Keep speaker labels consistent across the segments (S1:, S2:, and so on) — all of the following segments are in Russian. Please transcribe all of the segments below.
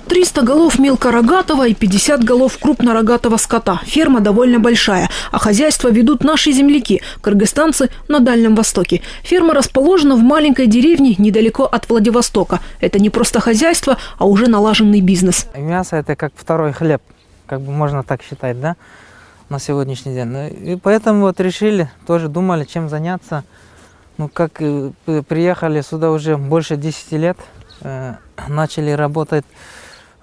S1: 300 голов мелкорогатого и 50 голов крупнорогатого скота. Ферма довольно большая, а хозяйство ведут наши земляки, кыргызстанцы на Дальнем Востоке. Ферма расположена в маленькой деревне недалеко от Владивостока. Это не просто хозяйство, а уже налаженный бизнес.
S2: Мясо – это как второй хлеб, как бы можно так считать, да, на сегодняшний день. И поэтому вот решили, тоже думали, чем заняться. Ну, как приехали сюда уже больше 10 лет, начали работать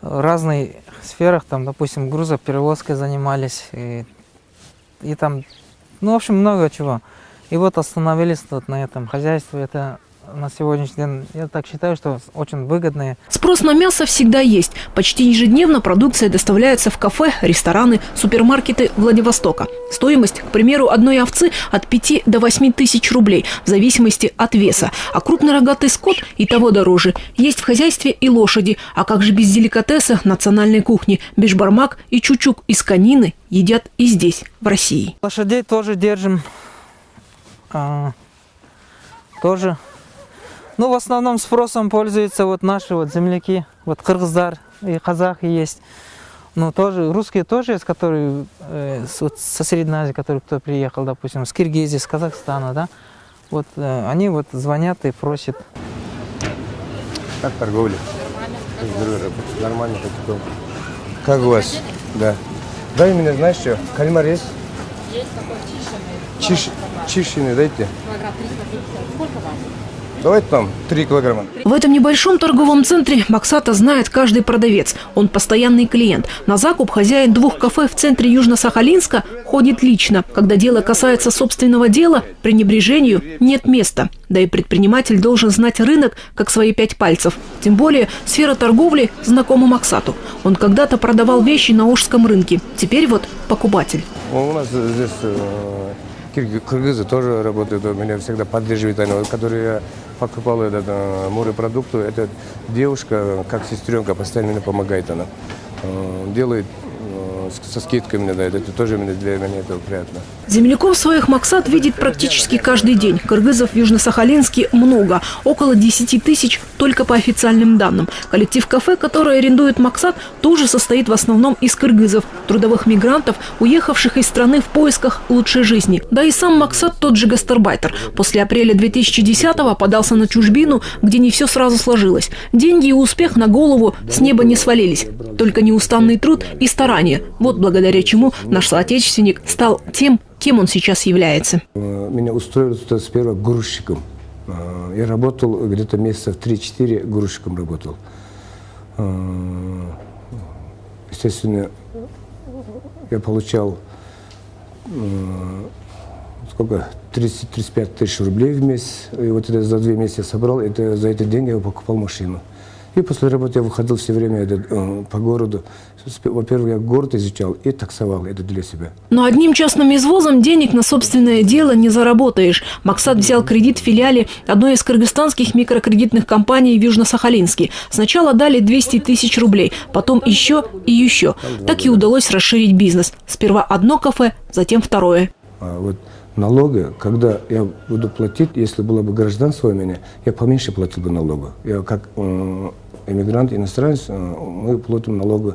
S2: в разных сферах, там, допустим, грузоперевозкой занимались, и там, ну, в общем, много чего. И вот остановились тут на этом хозяйстве. Это на сегодняшний день, я так считаю, что очень выгодные.
S1: Спрос на мясо всегда есть. Почти ежедневно продукция доставляется в кафе, рестораны, супермаркеты Владивостока. Стоимость, к примеру, одной овцы от 5 до 8 тысяч рублей, в зависимости от веса. А крупнорогатый скот и того дороже. Есть в хозяйстве и лошади. А как же без деликатеса национальной кухни? Бешбармак и чучук из конины едят и здесь, в России.
S2: Лошадей тоже держим. Тоже. Ну, в основном спросом пользуются вот наши вот земляки, вот кыргыздар и казахи есть. Ну, тоже, русские тоже есть, которые вот со Средней Азии, которые кто приехал, допустим, с Киргизии, с Казахстана, да. Вот они вот звонят и просят.
S3: Как торговля? Нормально. Как у вас? Да. Дай мне, знаешь что, кальмар есть?
S4: Есть такой
S3: Чищенный дайте.
S4: Килограмм 350. Сколько вам?
S3: Давайте там 3 килограмма.
S1: В этом небольшом торговом центре Максата знает каждый продавец. Он постоянный клиент. На закуп хозяин 2 кафе в центре Южно-Сахалинска ходит лично. Когда дело касается собственного дела, пренебрежению нет места. Да и предприниматель должен знать рынок, как свои 5 пальцев. Тем более сфера торговли знакома Максату. Он когда-то продавал вещи на Ожском рынке. Теперь вот покупатель.
S3: У нас здесь кыргызы тоже работают. Меня всегда поддерживают. Которые я покупал морепродукты. Эта девушка, как сестренка, постоянно мне помогает. Она делает со скидками, да, это тоже для меня это приятно.
S1: Земляков своих Максат видит практически каждый день. Кыргызов в Южно-Сахалинске много. Около 10 тысяч только по официальным данным. Коллектив кафе, который арендует Максат, тоже состоит в основном из кыргызов, трудовых мигрантов, уехавших из страны в поисках лучшей жизни. Да и сам Максат тот же гастарбайтер. После апреля 2010-го подался на чужбину, где не все сразу сложилось. Деньги и успех на голову с неба не свалились. Только неустанный труд и старания. Вот благодаря чему наш соотечественник стал тем, кем он сейчас является.
S3: Меня устроили с первого грузчиком. Я работал где-то месяцев 3-4 грузчиком работал. Естественно, я получал 30-35 тысяч рублей в месяц. И вот это за 2 месяца я собрал, за эти деньги я покупал машину. И после работы я выходил все время по городу. Во-первых, я город изучал и таксовал это для себя.
S1: Но одним частным извозом денег на собственное дело не заработаешь. Максат взял кредит в филиале одной из кыргызстанских микрокредитных компаний в Южно-Сахалинске. Сначала дали 200 тысяч рублей, потом еще и еще. Так и удалось расширить бизнес. Сперва одно кафе, затем второе.
S3: Вот налоги, когда я буду платить, если было бы гражданство у меня, я поменьше платил бы налогов. Я как иммигрант, иностранец, мы платим налоги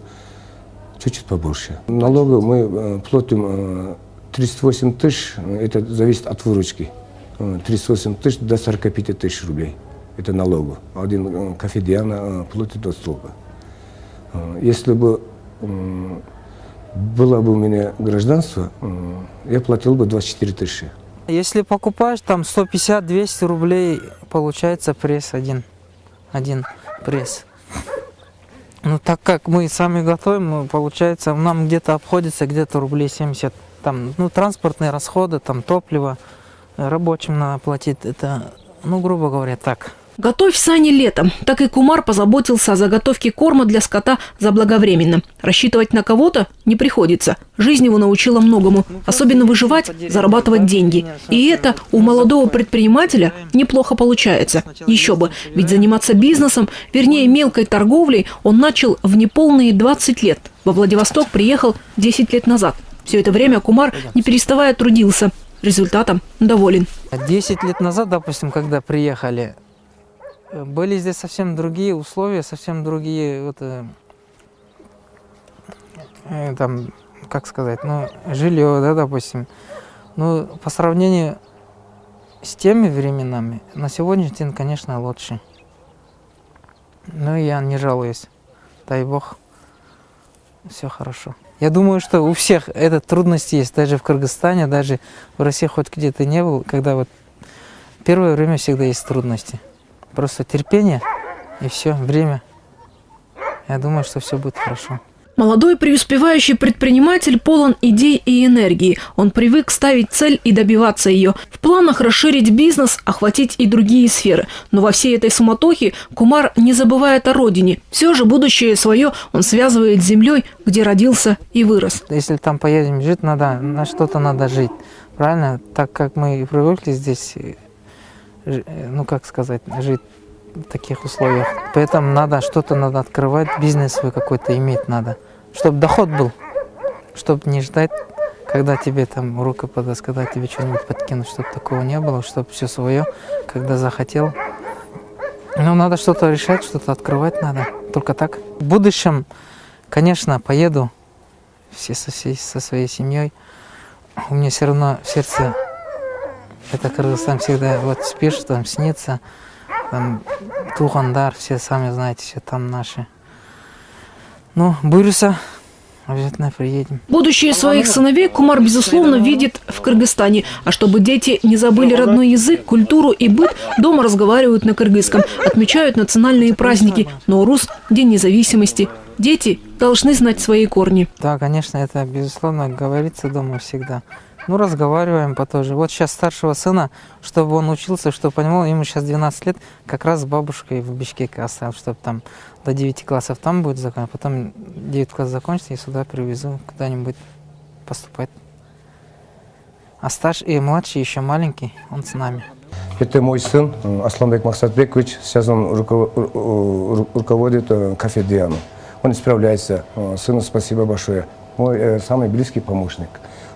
S3: чуть-чуть побольше. Налоги мы платим 38 тысяч, это зависит от выручки. 38 тысяч до 45 тысяч рублей. Это налоги. Один кафедиан платит до столько. Если бы было бы у меня гражданство, я платил бы 24 тысячи.
S2: Если покупаешь, там 150-200 рублей, получается пресс один пресс. Ну, так как мы сами готовим, получается, нам где-то обходится где-то рублей 70. Там, ну, транспортные расходы, там, топливо, рабочим надо платить. Это, ну, грубо говоря, так.
S1: Готовь сани летом. Так и Кумар позаботился о заготовке корма для скота заблаговременно. Рассчитывать на кого-то не приходится. Жизнь его научила многому. Особенно выживать, зарабатывать деньги. И это у молодого предпринимателя неплохо получается. Еще бы. Ведь заниматься бизнесом, вернее мелкой торговлей, он начал в неполные 20 лет. Во Владивосток приехал 10 лет назад. Все это время Кумар, не переставая, трудился. Результатом доволен.
S2: 10 лет назад, допустим, когда приехали, были здесь совсем другие условия, совсем другие, вот, там, как сказать, ну, жилье, да, допустим. Ну, по сравнению с теми временами, на сегодняшний день, конечно, лучше. Но я не жалуюсь. Дай Бог, все хорошо. Я думаю, что у всех это трудности есть, даже в Кыргызстане, даже в России хоть где-то не был, когда вот первое время всегда есть трудности. Просто терпение и все, время. Я думаю, что все будет хорошо.
S1: Молодой преуспевающий предприниматель полон идей и энергии. Он привык ставить цель и добиваться ее. В планах расширить бизнес, охватить и другие сферы. Но во всей этой суматохе Кумар не забывает о родине. Все же будущее свое он связывает с землей, где родился и вырос.
S2: Если там поедем жить, надо, на что-то надо жить. Правильно? Так как мы привыкли здесь, ну как сказать, жить в таких условиях. Поэтому надо что-то надо открывать, бизнес свой какой-то иметь надо. Чтобы доход был, чтобы не ждать, когда тебе там рука подаст, когда тебе что-нибудь подкинут, чтобы такого не было, чтобы все свое, когда захотел. Ну, надо что-то решать, что-то открывать надо. Только так. В будущем, конечно, поеду все со своей семьей. У меня все равно в сердце это Кыргызстан всегда, вот спишь, там снится. Там тугандар, все сами знаете, все там наши. Ну, Бурюса, обязательно приедем.
S1: Будущее своих сыновей Кумар, безусловно, видит в Кыргызстане. А чтобы дети не забыли родной язык, культуру и быт, дома разговаривают на кыргызском, отмечают национальные праздники, Наурус, День независимости. Дети должны знать свои корни.
S2: Да, конечно, это, безусловно, говорится дома всегда. Ну, разговариваем потоже. Вот сейчас старшего сына, чтобы он учился, чтобы понимал, ему сейчас 12 лет, как раз с бабушкой в Бишкеке оставил, чтобы там до 9 классов там будет закон, а потом 9 классов закончится и сюда привезу куда-нибудь поступать. А старший и младший, еще маленький, он с нами.
S3: Это мой сын Асланбек Максатбекович. Сейчас он руководит кафе «Диана». Он справляется. Сыну спасибо большое. Мой самый близкий помощник.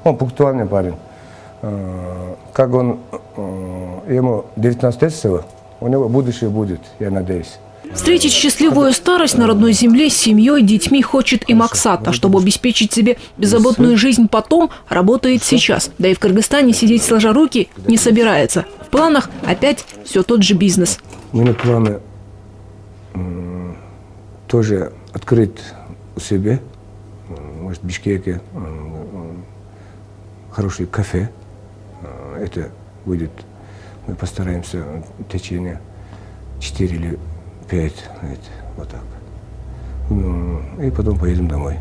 S3: Он пунктуальный парень. Как он, ему 19 лет всего, у него будущее будет, я надеюсь.
S1: Встретить счастливую старость на родной земле с семьей, детьми хочет и Максат. А чтобы обеспечить себе беззаботную жизнь потом, работает сейчас. Да и в Кыргызстане сидеть сложа руки не собирается. В планах опять все тот же бизнес.
S3: У меня планы тоже открыть у себя, может, в Бишкеке, хорошее кафе. Это будет, мы постараемся в течение 4 или 5 лет, вот так. И потом поедем домой.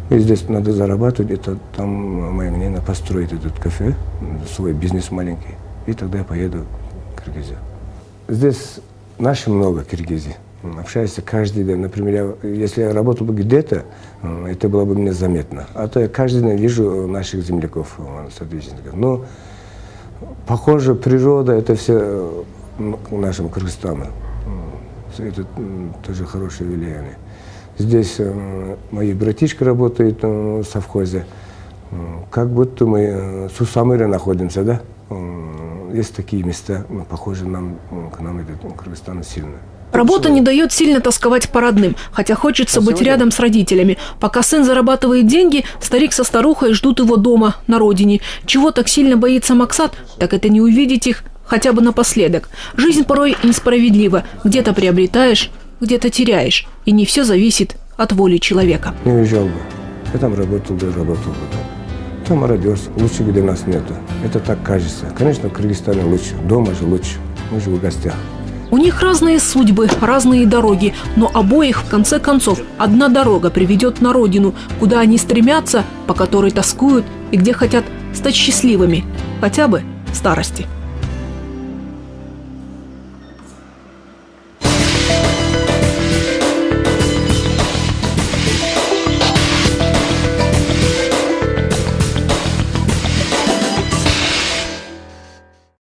S3: И здесь надо зарабатывать, это там моя мнение построить этот кафе, свой бизнес маленький. И тогда я поеду в Киргизию. Здесь наши много Киргизии. Общаюсь каждый день. Например, если я работал бы где-то, это было бы мне заметно. А то я каждый день вижу наших земляков, соответственно. Но, похоже, природа, это все нашему Кыргызстану. Это тоже хорошее влияние. Здесь мои братишки работают в совхозе. Как будто мы в Сусамыре находимся, да? Есть такие места, похожие к нам, это Кыргызстан сильно.
S1: Работа не дает сильно тосковать по родным, хотя хочется быть рядом с родителями. Пока сын зарабатывает деньги, старик со старухой ждут его дома, на родине. Чего так сильно боится Максат, так это не увидеть их хотя бы напоследок. Жизнь порой несправедлива. Где-то приобретаешь, где-то теряешь. И не все зависит от воли человека.
S3: Не уезжал бы. Я там работал бы. Там родился. Лучше, где нас нету. Это так кажется. Конечно, в Кыргызстане лучше. Дома же лучше. Мы же в гостях.
S1: У них разные судьбы, разные дороги, но обоих, в конце концов, одна дорога приведет на родину, куда они стремятся, по которой тоскуют и где хотят стать счастливыми, хотя бы в старости.